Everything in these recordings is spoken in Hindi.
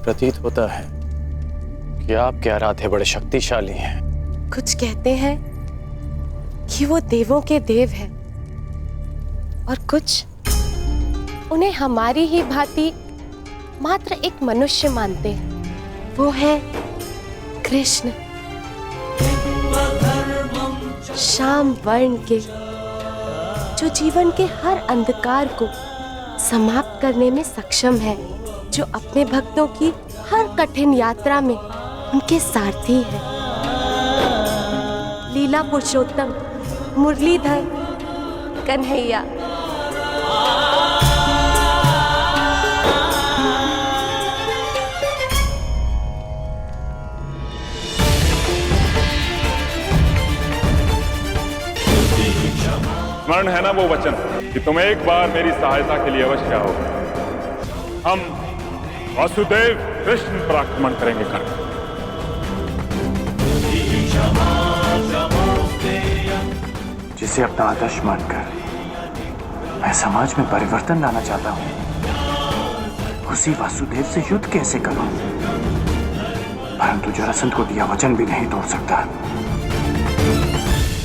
प्रतीत होता है कि आपके आराध्य बड़े शक्तिशाली हैं। कुछ कहते हैं कि वो देवों के देव हैं और कुछ उन्हें हमारी ही भांति मात्र एक मनुष्य मानते हैं। वो है कृष्ण, श्याम वर्ण के, जो जीवन के हर अंधकार को समाप्त करने में सक्षम है, जो अपने भक्तों की हर कठिन यात्रा में उनके सारथी है। लीला पुरुषोत्तम मुरलीधर कन्हैया। स्मरण है ना वो वचन कि तुम एक बार मेरी सहायता के लिए अवश्य आओ। हम वासुदेव कृष्ण पर आक्रमण करेंगे कर। जिसे अपना आदर्श मानकर मैं समाज में परिवर्तन लाना चाहता हूं, उसी वासुदेव से युद्ध कैसे करूं? परंतु जरासंध को दिया वचन भी नहीं तोड़ सकता।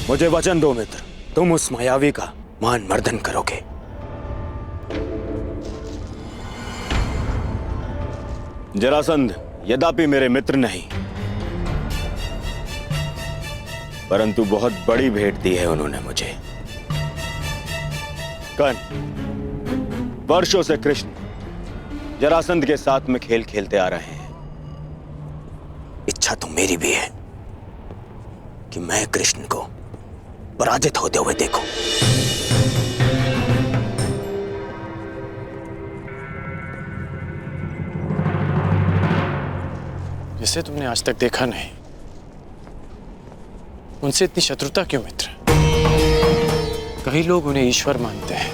मुझे वचन दो मित्र, तुम उस मायावी का मान मर्दन करोगे। जरासंध यद्यपि मेरे मित्र नहीं, परंतु बहुत बड़ी भेंट दी है उन्होंने मुझे। कर्ण, वर्षों से कृष्ण जरासंध के साथ में खेल खेलते आ रहे हैं। इच्छा तो मेरी भी है कि मैं कृष्ण को पराजित होते हुए देखूं। जिसे तुमने आज तक देखा नहीं, उनसे इतनी शत्रुता क्यों मित्र? कई लोग उन्हें ईश्वर मानते हैं,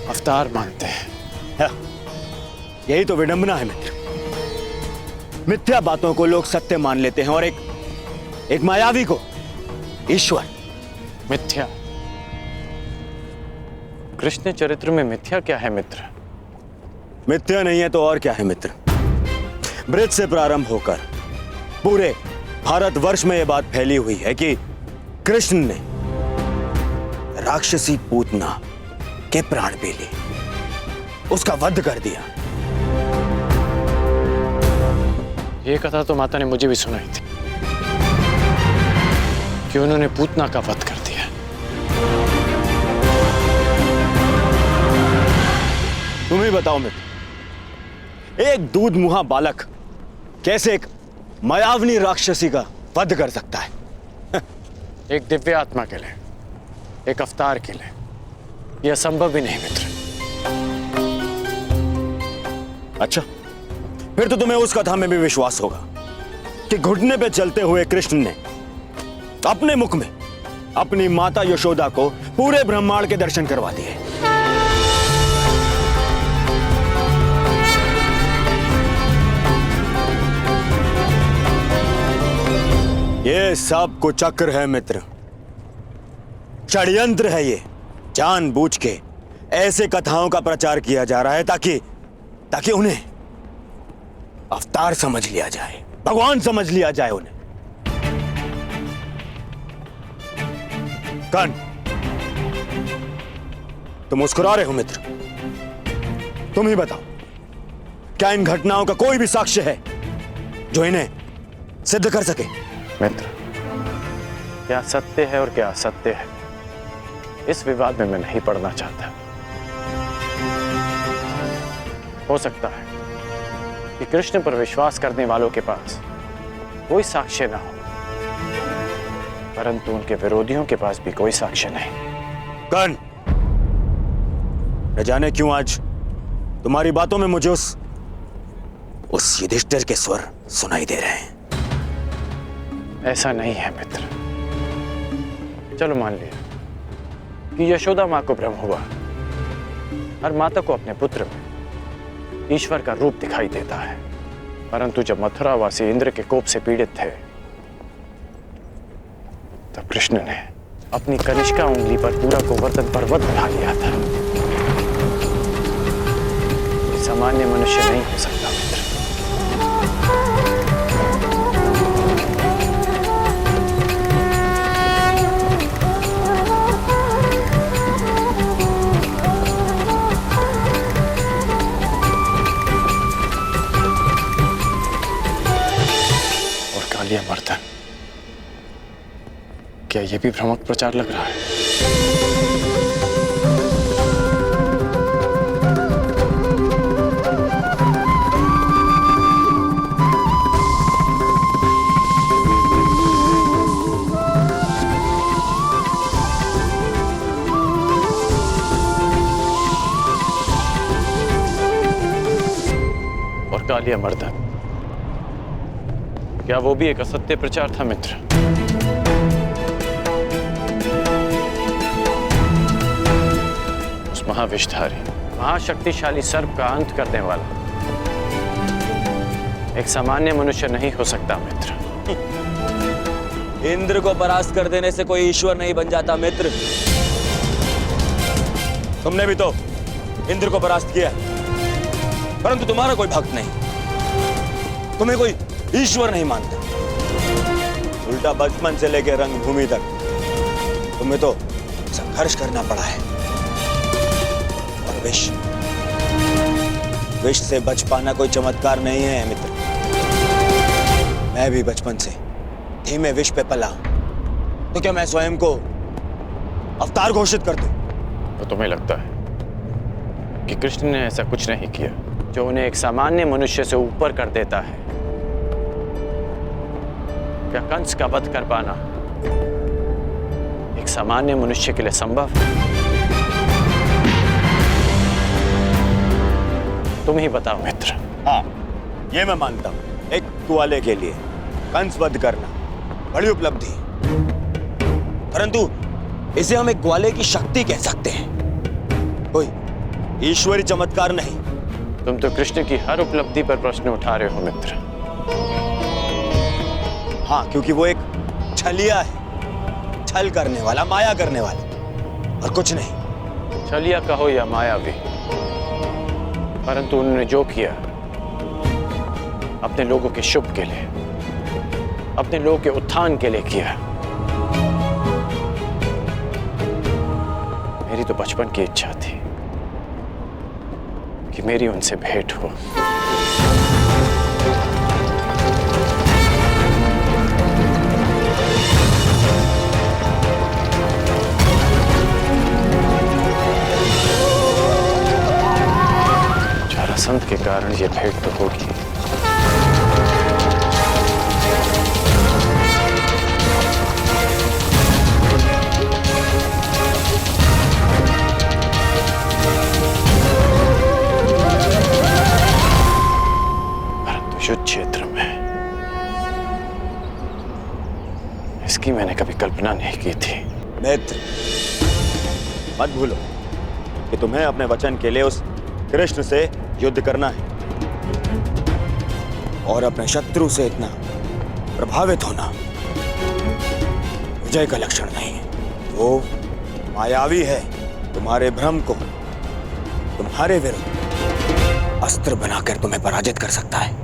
अवतार मानते हैं। यही तो विडंबना है मित्र। मिथ्या बातों को लोग सत्य मान लेते हैं और एक मायावी को ईश्वर। मिथ्या? कृष्ण चरित्र में मिथ्या क्या है मित्र? मिथ्या नहीं है तो और क्या है मित्र? ब्रज से प्रारंभ होकर पूरे भारतवर्ष में यह बात फैली हुई है कि कृष्ण ने राक्षसी पूतना के प्राण पी लिए, उसका वध कर दिया। यह कथा तो माता ने मुझे भी सुनाई थी कि उन्होंने पूतना का वध कर दिया। तुम ही बताओ मित्र, एक दूध मुहा बालक कैसे एक मायावनी राक्षसी का वध कर सकता है? एक दिव्य आत्मा के लिए, एक अवतार के लिए यह असंभव भी नहीं मित्र। अच्छा, फिर तो तुम्हें उस कथा में भी विश्वास होगा कि घुटने पे चलते हुए कृष्ण ने अपने मुख में अपनी माता यशोदा को पूरे ब्रह्मांड के दर्शन करवा दिए। ये सब कुचक्र है मित्र, षड्यंत्र है ये। जानबूझ के ऐसे कथाओं का प्रचार किया जा रहा है ताकि उन्हें अवतार समझ लिया जाए, भगवान समझ लिया जाए उन्हें। कर्ण, तुम मुस्कुरा रहे हो मित्र, तुम ही बताओ, क्या इन घटनाओं का कोई भी साक्ष्य है जो इन्हें सिद्ध कर सके? मित्र, क्या सत्य है और क्या असत्य है, इस विवाद में मैं नहीं पड़ना चाहता। हो सकता है कि कृष्ण पर विश्वास करने वालों के पास कोई साक्ष्य ना हो, परंतु उनके विरोधियों के पास भी कोई साक्ष्य नहीं। कर्ण, न जाने क्यों आज तुम्हारी बातों में मुझे उस युधिष्ठिर के स्वर सुनाई दे रहे हैं। ऐसा नहीं है मित्र। चलो मान लिया कि यशोदा मां को भ्रम हुआ और माता को अपने पुत्र में ईश्वर का रूप दिखाई देता है, परंतु जब मथुरावासी इंद्र के कोप से पीड़ित थे तब कृष्ण ने अपनी कनिष्का उंगली पर पूरा गोवर्धन पर्वत बढ़ा लिया था। ये सामान्य मनुष्य नहीं हो सकता मित्र। क्या ये भी भ्रामक प्रचार लग रहा है? और कालिया मर्दन, क्या वो भी एक असत्य प्रचार था मित्र? उस महाविषधारी महाशक्तिशाली सर्प का अंत करने वाला एक सामान्य मनुष्य नहीं हो सकता मित्र। इंद्र को परास्त कर देने से कोई ईश्वर नहीं बन जाता मित्र। तुमने भी तो इंद्र को परास्त किया, परंतु तुम्हारा कोई भक्त नहीं, तुम्हें कोई ईश्वर नहीं मानता। उल्टा बचपन से लेकर रंगभूमि तक तुम्हें तो संघर्ष करना पड़ा है। और विष से बच पाना कोई चमत्कार नहीं है मित्र। मैं भी बचपन से धीमे विष पे पला, तो क्या मैं स्वयं को अवतार घोषित कर दूं? तो तुम्हें लगता है कि कृष्ण ने ऐसा कुछ नहीं किया जो उन्हें एक सामान्य मनुष्य से ऊपर कर देता है? क्या कंस का वध कर पाना एक सामान्य मनुष्य के लिए संभव है? तुम ही बताओ मित्र। हाँ, ये मैं मानता हूं। एक ग्वाले के लिए कंस वध करना बड़ी उपलब्धि, परंतु इसे हम एक ग्वाले की शक्ति कह सकते हैं, कोई ईश्वरी चमत्कार नहीं। तुम तो कृष्ण की हर उपलब्धि पर प्रश्न उठा रहे हो मित्र। हाँ, क्योंकि वो एक छलिया है, छल करने वाला, माया करने वाला, और कुछ नहीं। छलिया कहो या मायावी, परंतु उन्होंने जो किया अपने लोगों के शुभ के लिए, अपने लोगों के उत्थान के लिए किया। मेरी तो बचपन की इच्छा थी कि मेरी उनसे भेंट हो। जरासंध के कारण ये भेंट तो होगी। युद्ध क्षेत्र में इसकी मैंने कभी कल्पना नहीं की थी। मित्र, मत भूलो कि तुम्हें अपने वचन के लिए उस कृष्ण से युद्ध करना है, और अपने शत्रु से इतना प्रभावित होना विजय का लक्षण नहीं है। वो मायावी है, तुम्हारे भ्रम को तुम्हारे विरुद्ध अस्त्र बनाकर तुम्हें पराजित कर सकता है।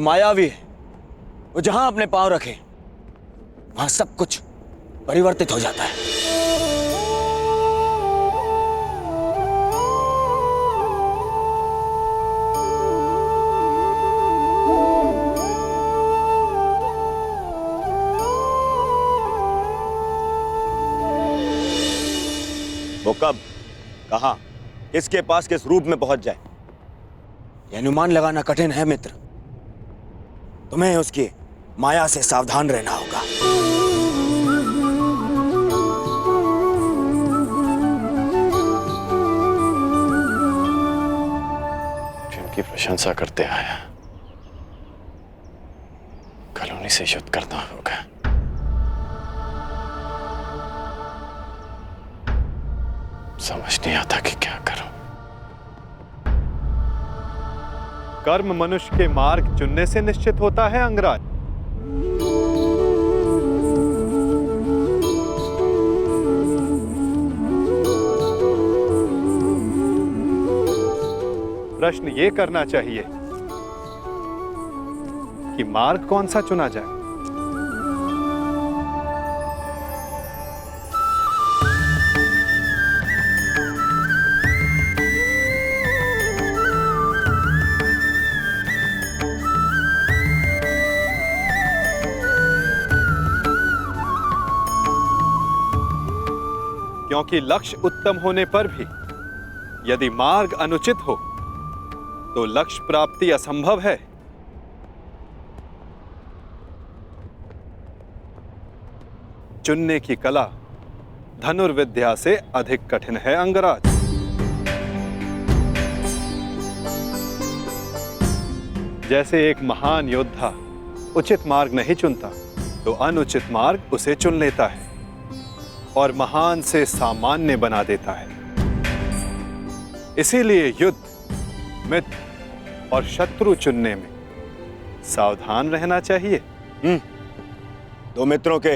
मायावी है। वो जहां अपने पांव रखे वहां सब कुछ परिवर्तित हो जाता है। वो कब, कहां, किसके पास, किस रूप में पहुंच जाए, यह अनुमान लगाना कठिन है मित्र। तुम्हें उसकी माया से सावधान रहना होगा। जिनकी प्रशंसा करते आया, कल उन्हीं से युद्ध करना होगा। समझ नहीं आता कि क्या करूं। कर्म मनुष्य के मार्ग चुनने से निश्चित होता है अंगराज। प्रश्न ये करना चाहिए कि मार्ग कौन सा चुना जाए। क्योंकि लक्ष्य उत्तम होने पर भी यदि मार्ग अनुचित हो तो लक्ष्य प्राप्ति असंभव है। चुनने की कला धनुर्विद्या से अधिक कठिन है अंगराज। जैसे एक महान योद्धा उचित मार्ग नहीं चुनता तो अनुचित मार्ग उसे चुन लेता है और महान से सामान्य बना देता है। इसीलिए युद्ध, मित्र और शत्रु चुनने में सावधान रहना चाहिए। दो मित्रों के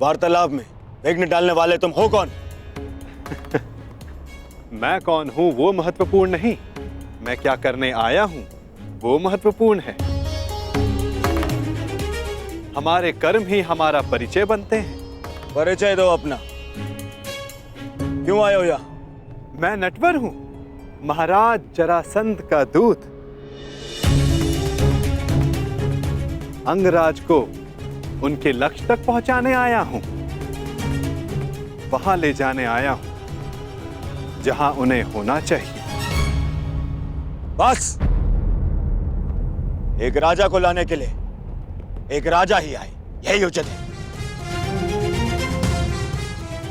वार्तालाप में विघ्न डालने वाले तुम हो कौन? मैं कौन हूं वो महत्वपूर्ण नहीं, मैं क्या करने आया हूं वो महत्वपूर्ण है। हमारे कर्म ही हमारा परिचय बनते हैं। परिचय दो अपना। क्यों आए हो यहाँ? मैं नटवर हूं, महाराज जरासंध का दूत। अंगराज को उनके लक्ष्य तक पहुंचाने आया हूं, वहां ले जाने आया हूं जहां उन्हें होना चाहिए। बस, एक राजा को लाने के लिए एक राजा ही आए, यही उचित है।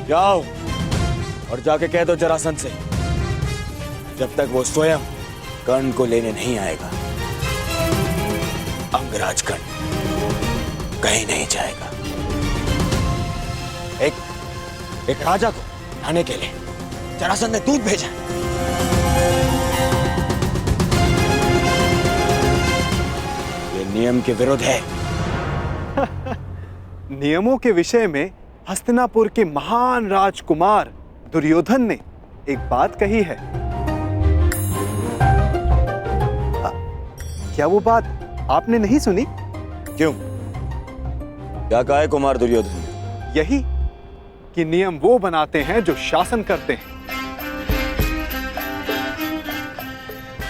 जाओ और जाके कह दो जरासंध से, जब तक वो स्वयं कर्ण को लेने नहीं आएगा, अंगराज कर्ण कहीं नहीं जाएगा। एक राजा को लाने के लिए जरासंध ने दूत भेजा। ये नियम के विरुद्ध है। नियमों के विषय में हस्तिनापुर के महान राजकुमार दुर्योधन ने एक बात कही है। क्या वो बात आपने नहीं सुनी? क्यों? क्या कहा है कुमार दुर्योधन ने? यही कि नियम वो बनाते हैं जो शासन करते हैं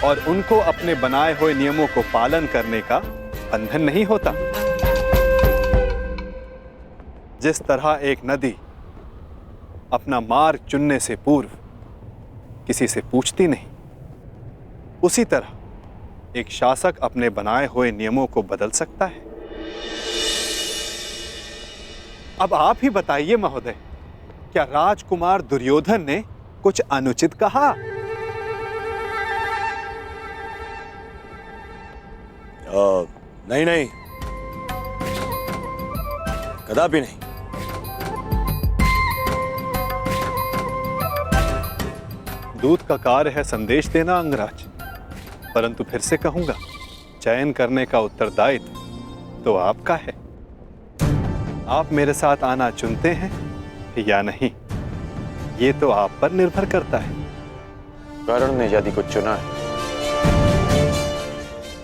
और उनको अपने बनाए हुए नियमों को पालन करने का बंधन नहीं होता। जिस तरह एक नदी अपना मार्ग चुनने से पूर्व किसी से पूछती नहीं, उसी तरह एक शासक अपने बनाए हुए नियमों को बदल सकता है। अब आप ही बताइए महोदय, क्या राजकुमार दुर्योधन ने कुछ अनुचित कहा? नहीं नहीं, कदापि नहीं। दूत का कार्य है संदेश देना अंगराज, परंतु फिर से कहूंगा, चयन करने का उत्तरदायित्व तो आपका है। आप मेरे साथ आना चुनते हैं या नहीं, ये तो आप पर निर्भर करता है। कर्ण ने यदि कुछ चुना है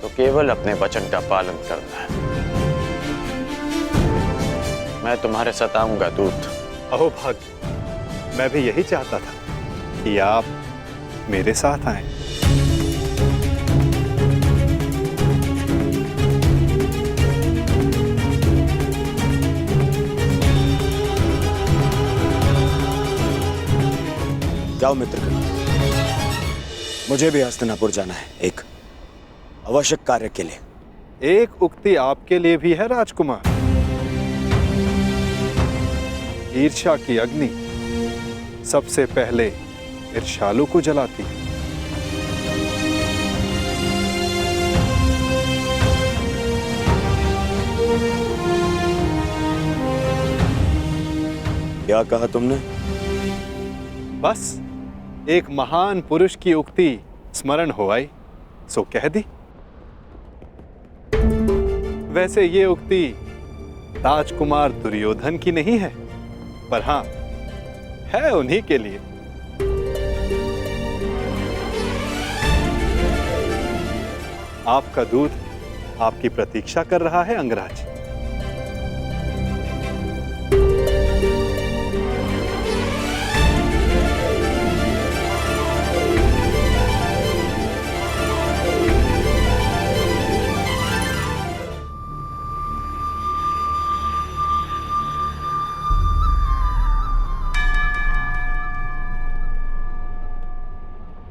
तो केवल अपने वचन का पालन करना है। मैं तुम्हारे साथ आऊंगा दूत। अहो भाग्य, मैं भी यही चाहता था कि आप मेरे साथ आएं। जाओ मित्रगण, मुझे भी हस्तिनापुर जाना है एक आवश्यक कार्य के लिए। एक उक्ति आपके लिए भी है राजकुमार। ईर्ष्या की अग्नि सबसे पहले ईर्ष्यालु को जलाती है। क्या कहा तुमने? बस एक महान पुरुष की उक्ति स्मरण हो आई, सो कह दी। वैसे ये उक्ति राजकुमार दुर्योधन की नहीं है, पर हां, है उन्हीं के लिए। आपका दूत आपकी प्रतीक्षा कर रहा है अंगराज।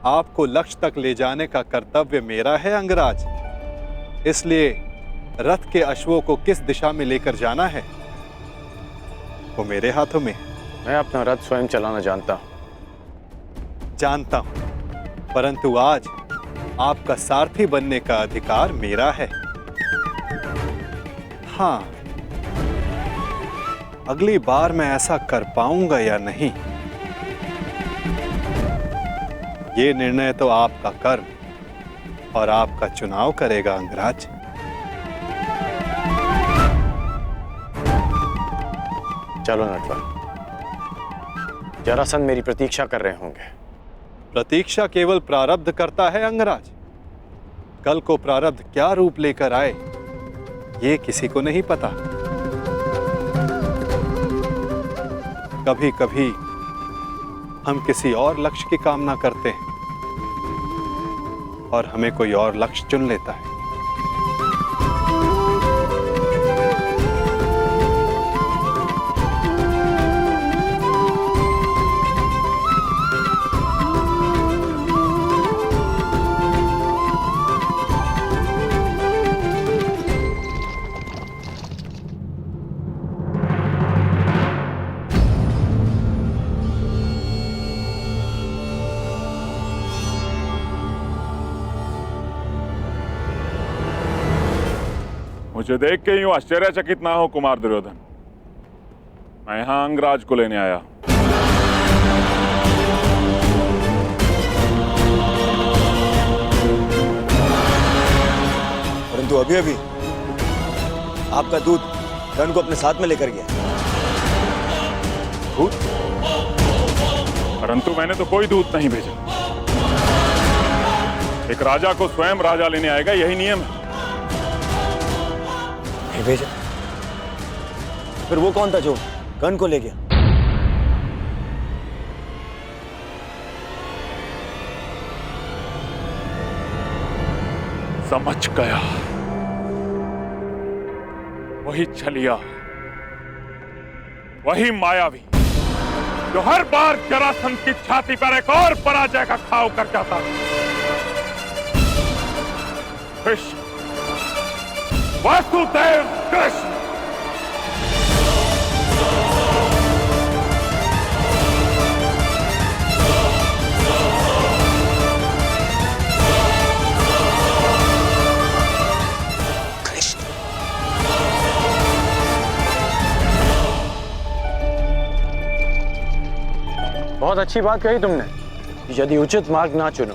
आपको लक्ष्य तक ले जाने का कर्तव्य मेरा है अंगराज। इसलिए रथ के अश्वों को किस दिशा में लेकर जाना है वो मेरे हाथों में। मैं अपना रथ स्वयं चलाना जानता हूं। जानता हूं, परंतु आज आपका सारथी बनने का अधिकार मेरा है। हां, अगली बार मैं ऐसा कर पाऊंगा या नहीं, ये निर्णय तो आपका कर्म और आपका चुनाव करेगा अंगराज। चलो नटवर, जरासंध मेरी प्रतीक्षा कर रहे होंगे। प्रतीक्षा केवल प्रारब्ध करता है अंगराज। कल को प्रारब्ध क्या रूप लेकर आए ये किसी को नहीं पता। कभी कभी हम किसी और लक्ष्य की कामना करते हैं और हमें कोई और लक्ष्य चुन लेता है। मुझे देख के यूं आश्चर्यचकित ना हो कुमार दुर्योधन। मैं यहां अंगराज को लेने आया। परंतु अभी अभी आपका दूत कर्ण को अपने साथ में लेकर गया। दूत? परंतु मैंने तो कोई दूत नहीं भेजा। एक राजा को स्वयं राजा लेने आएगा, यही नियम है। नहीं भेजा? फिर वो कौन था जो कर्ण को ले गया? समझ गया, वही छलिया, वही मायावी जो हर बार जरासंध की छाती पर एक और पराजय का घाव कर जाता। कृष्ण, वासुदेव कृष्ण। बहुत अच्छी बात कही तुमने कि यदि उचित मार्ग ना चुनो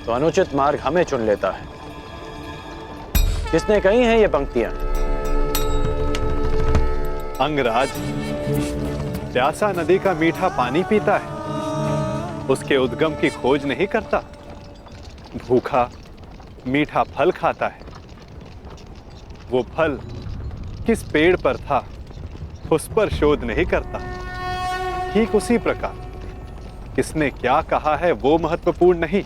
तो अनुचित मार्ग हमें चुन लेता है। किसने कही हैं ये पंक्तियां? अंगराज प्यासा नदी का मीठा पानी पीता है, उसके उद्गम की खोज नहीं करता। भूखा मीठा फल खाता है, वो फल किस पेड़ पर था उस पर शोध नहीं करता। ठीक उसी प्रकार किसने क्या कहा है वो महत्वपूर्ण नहीं,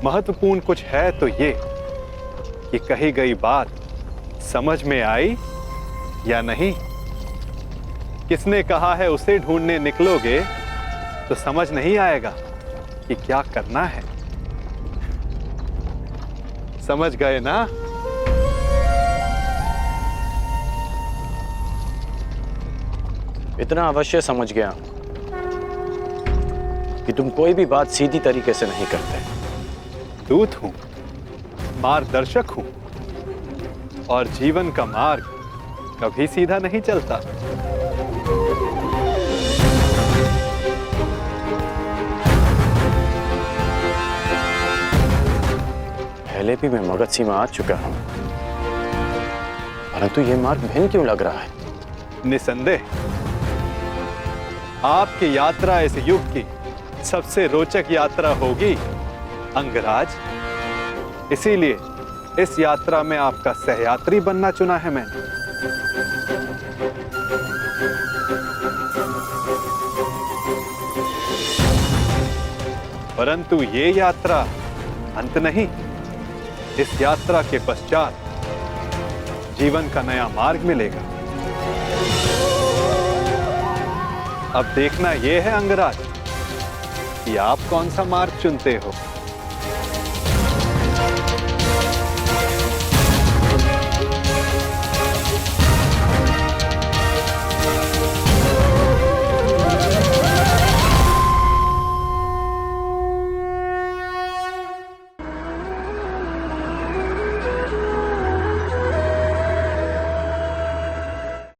महत्वपूर्ण कुछ है तो ये कि कही गई बात समझ में आई या नहीं। किसने कहा है उसे ढूंढने निकलोगे तो समझ नहीं आएगा कि क्या करना है। समझ गए ना? इतना अवश्य समझ गया हूं कि तुम कोई भी बात सीधी तरीके से नहीं करते। दूत हूं, मार्गदर्शक हूं, और जीवन का मार्ग कभी सीधा नहीं चलता। पहले भी मैं मगध में आ चुका हूं, परंतु यह मार्ग भिन्न क्यों लग रहा है? निसंदेह आपकी यात्रा इस युग की सबसे रोचक यात्रा होगी अंगराज। इसीलिए इस यात्रा में आपका सहयात्री बनना चुना है मैंने। परंतु ये यात्रा अंत नहीं। इस यात्रा के पश्चात जीवन का नया मार्ग मिलेगा। अब देखना यह है अंगराज कि आप कौन सा मार्ग चुनते हो।